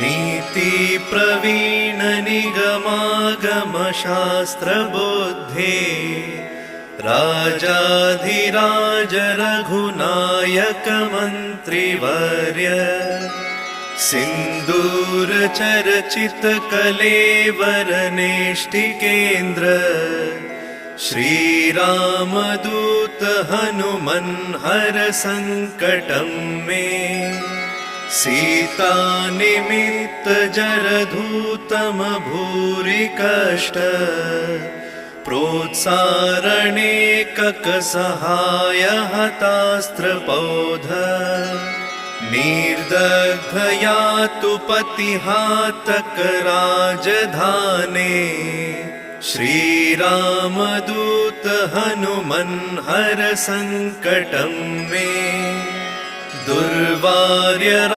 नीति प्रवीण निगमागम शास्त्र बुद्धे राजाधिराज रघुनायक मंत्रिवर्य सिंदूर चर्चित कलेवर नेष्टिकेन्द्र श्रीरामदूत हनुमन् हर संकटं मे सीता निमित्त जरधूतम भूरि कष्ट प्रोत्सारणे ककसहाय हतास्त्रपौध निर्दग्धयातु पतिहातक राजधाने श्रीरामदूत हनुमन् हर संकटं मे दुर्वार्य